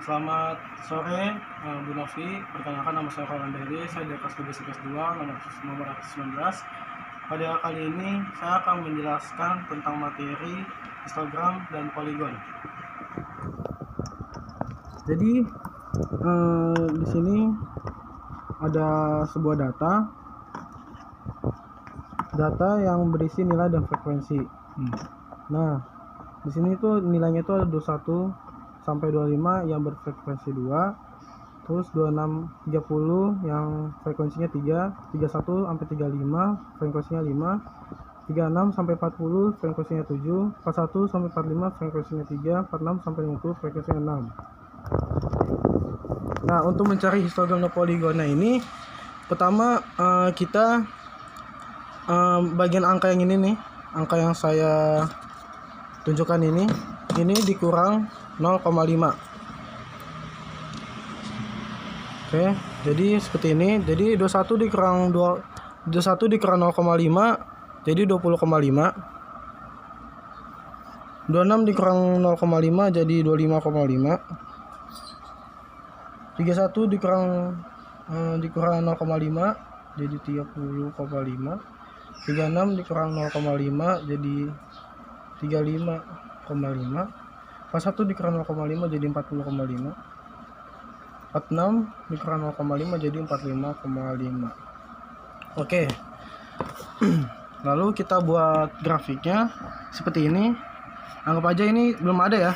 Selamat sore, Bu Novi. Perkenalkan, nama saya Koran Deli. Saya di kelas 12 kelas 2, nomor 19. Pada kali ini saya akan menjelaskan tentang materi histogram dan poligon. Jadi di sini ada sebuah data yang berisi nilai dan frekuensi. Nah, di sini tuh nilainya itu ada 21 sampai 25 yang berfrekuensi 2, terus 26 30 yang frekuensinya 3, 31 sampai 35 frekuensinya 5, 36 sampai 40 frekuensinya 7, 41 sampai 45 frekuensinya 3, 46 sampai 50 frekuensinya 6. Nah, untuk mencari histogram dan poligona ini, pertama kita bagian angka yang ini nih, angka yang saya tunjukkan ini dikurang 0,5. Oke, jadi seperti ini. Jadi 21 dikurang 0,5 jadi 20,5. 26 dikurang 0,5 jadi 25,5. 31 dikurang 0,5 jadi 30,5. 36 dikurang 0,5 jadi 35,5. 41 dikurang 0,5 jadi 40,5. 46 dikurang 0,5 jadi 45,5. Oke. Lalu kita buat grafiknya seperti ini. Anggap aja ini belum ada.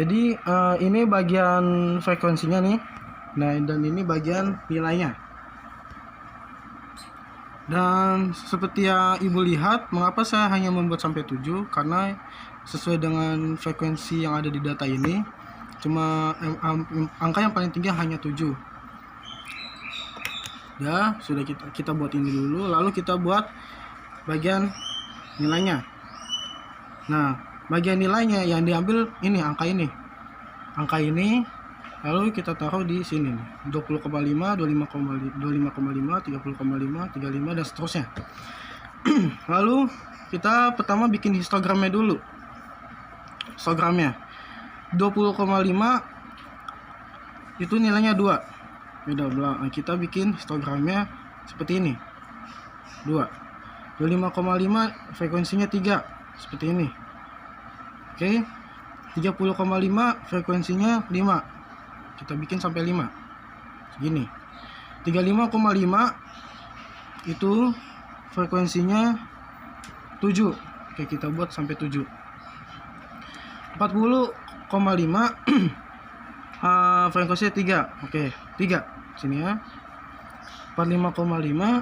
Jadi ini bagian frekuensinya nih. Nah, dan ini bagian nilainya. Dan seperti yang Ibu lihat, mengapa saya hanya membuat sampai 7? Karena sesuai dengan frekuensi yang ada di data ini, cuma angka yang paling tinggi hanya 7. Ya, sudah kita buat ini dulu, lalu kita buat bagian nilainya. Nah, bagian nilainya yang diambil ini, angka ini, lalu kita taruh di sini nih, 20,5, 25,5, 30,5, 35 dan seterusnya. Lalu kita pertama bikin histogramnya dulu. Histogramnya 20,5 itu nilainya 2. Beda belah. Kita bikin histogramnya seperti ini. 2. 25,5 frekuensinya 3, seperti ini. Oke. 30,5 frekuensinya 5. Kita bikin sampai 5. Segini. 35,5 itu frekuensinya 7. Oke, kita buat sampai 7. 40,5 frekuensinya 3. Oke, 3 sini ya. 45,5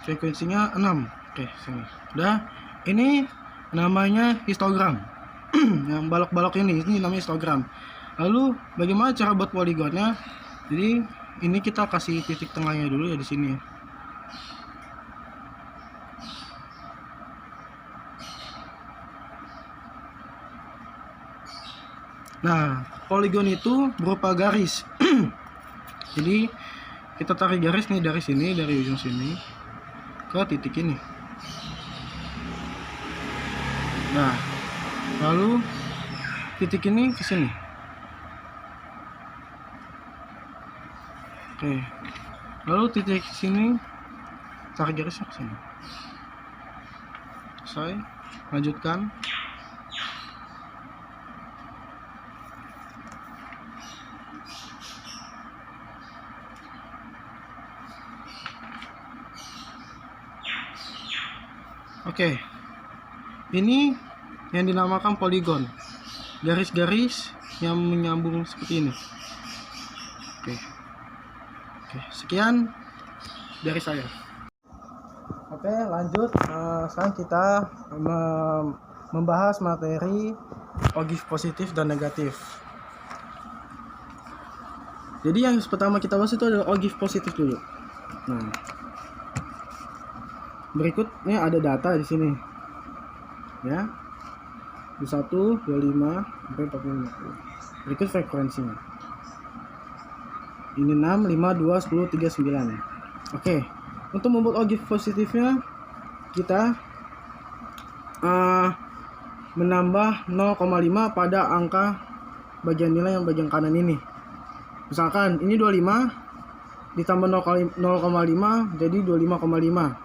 frekuensinya 6. Oke, sini. Udah. Ini namanya histogram. Yang balok-balok ini namanya histogram. Lalu bagaimana cara buat poligonnya? Jadi ini kita kasih titik tengahnya dulu ya di sini. Nah, poligon itu berupa garis. Jadi kita tarik garis nih dari sini, dari ujung sini ke titik ini. Nah, lalu titik ini ke sini. Oke. Lalu titik sini tarik garisnya ke sini. Saya lanjutkan. Oke, ini yang dinamakan poligon, garis-garis yang menyambung seperti ini. Oke, sekian dari saya. Oke, lanjut. Sekarang kita membahas materi ogive positif dan negatif. Jadi yang pertama kita bahas itu adalah ogive positif dulu. Nah, berikutnya ada data di sini, ya, 21, 25 sampai 45. Berikut frekuensinya. Ini 6, 5, 2, 10, 3, 9. Oke, untuk membuat ogive positifnya kita menambah 0,5 pada angka bagian nilai yang bagian kanan ini. Misalkan ini 25 ditambah 0,5 jadi 25,5.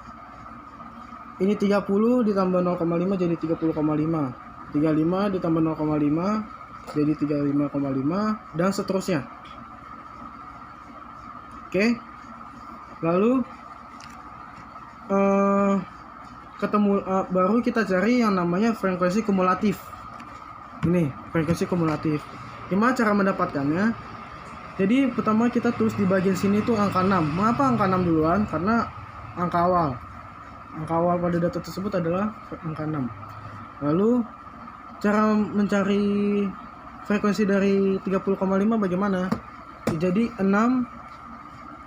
Ini 30 ditambah 0,5 jadi 30,5. 35 ditambah 0,5 jadi 35,5 dan seterusnya. Oke. Lalu baru kita cari yang namanya frekuensi kumulatif. Ini frekuensi kumulatif. Gimana cara mendapatkannya? Jadi pertama kita tulis di bagian sini tuh angka 6. Mengapa angka 6 duluan? Karena angka awal. Angka awal pada data tersebut adalah angka 6. Lalu cara mencari frekuensi dari 30,5 bagaimana? Jadi 6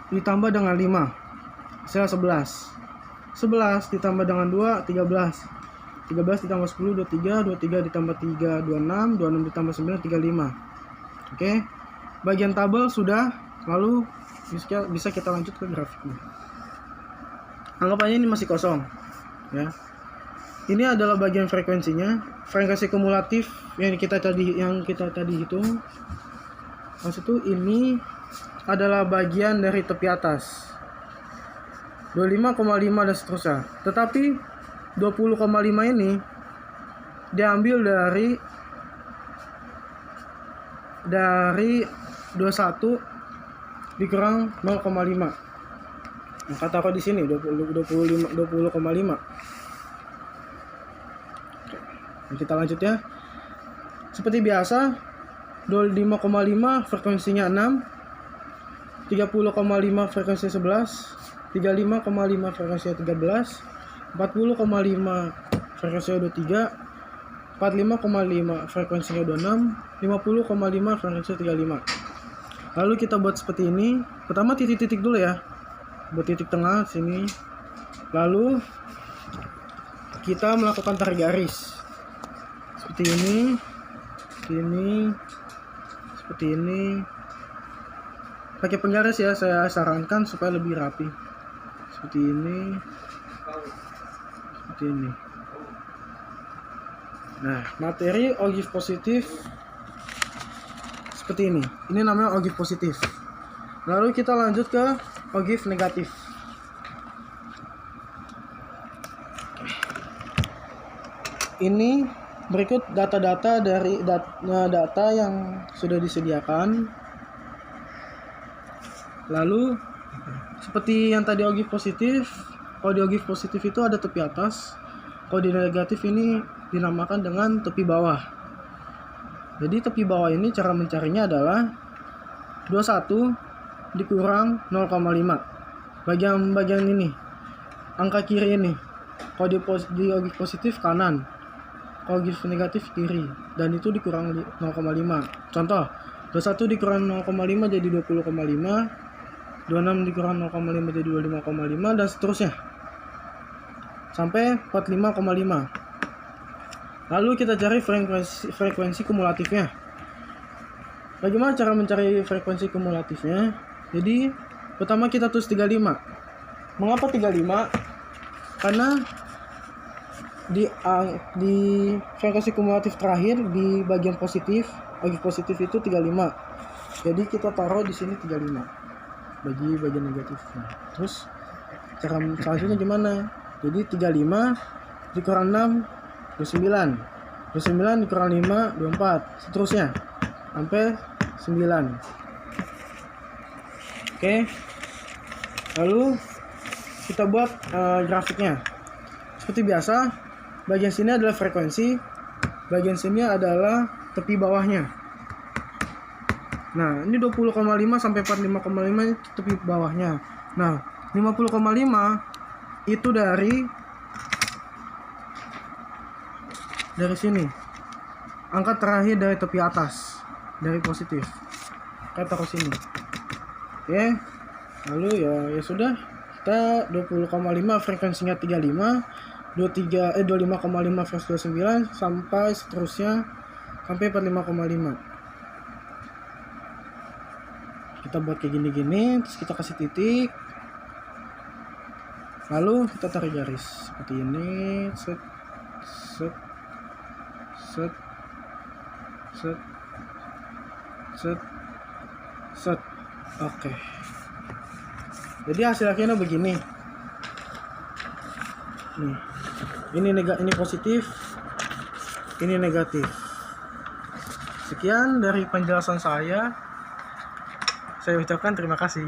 ditambah dengan 5 hasil 11. 11 ditambah dengan 2 13. 13 ditambah 10 23. 23 ditambah 3 26. 26 ditambah 9 35. Oke. Bagian tabel sudah. Lalu bisa kita lanjut ke grafiknya. Anggap aja ini masih kosong ya. Ini adalah bagian frekuensinya. Frekuensi kumulatif yang kita tadi hitung. Maksud itu ini adalah bagian dari tepi atas 25,5 dan seterusnya. Tetapi 20,5 ini diambil dari 21 dikurang 0,5. Maka taruh di sini 20,5. Kita lanjut ya. Seperti biasa 25,5 frekuensinya 6, 30,5 frekuensi 11, 35,5 frekuensinya 13, 40,5 frekuensinya 23, 45,5 frekuensinya 26, 50,5 frekuensinya 35. Lalu kita buat seperti ini. Pertama titik-titik dulu ya. Buat titik tengah sini. Lalu kita melakukan tarik garis. Seperti ini. Seperti ini. Pakai penggaris ya, saya sarankan supaya lebih rapi. Seperti ini. Seperti ini. Nah, materi ogive positif seperti ini. Ini namanya ogive positif. Lalu kita lanjut ke ogive negatif. Ini berikut data-data dari data yang sudah disediakan. Lalu seperti yang tadi ogive positif, kalau di ogive positif itu ada tepi atas. Kalau di negatif ini dinamakan dengan tepi bawah. Jadi tepi bawah ini cara mencarinya adalah 21 dikurang 0,5. Bagian ini, angka kiri ini. Kalau di ogive positif kanan, kalau ogive negatif kiri, dan itu dikurang 0,5. Contoh, 21 dikurang 0,5 jadi 20,5, 26 dikurang 0,5 jadi 25,5 dan seterusnya sampai 45,5. Lalu kita cari frekuensi kumulatifnya. Bagaimana cara mencari frekuensi kumulatifnya? Jadi pertama kita tulis 35. Mengapa 35? Karena di frekuensi kumulatif terakhir di bagian positif, ogive positif itu 35. Jadi kita taruh di sini 35 bagi bagian negatifnya. Terus cara selanjutnya gimana? Jadi 35 dikurang 6 29. 29 dikurang 5 24. Seterusnya sampai 9. Oke. Lalu kita buat grafiknya. Seperti biasa, bagian sini adalah frekuensi, bagian sini adalah tepi bawahnya. Nah, ini 20,5 sampai 45,5 itu tepi bawahnya. Nah, 50,5 itu dari sini. Angka terakhir dari tepi atas, dari positif. Kita taruh sini. Oke. Lalu ya sudah. Kita 20,5 frekuensinya 35, 25,5 frekuensi 29 sampai seterusnya sampai 45,5. Kita buat kayak gini-gini, terus kita kasih titik. Lalu kita tarik garis seperti ini, set set set set set set. Oke. Jadi hasil akhirnya begini nih, ini positif, ini negatif. Sekian dari penjelasan saya ucapkan terima kasih.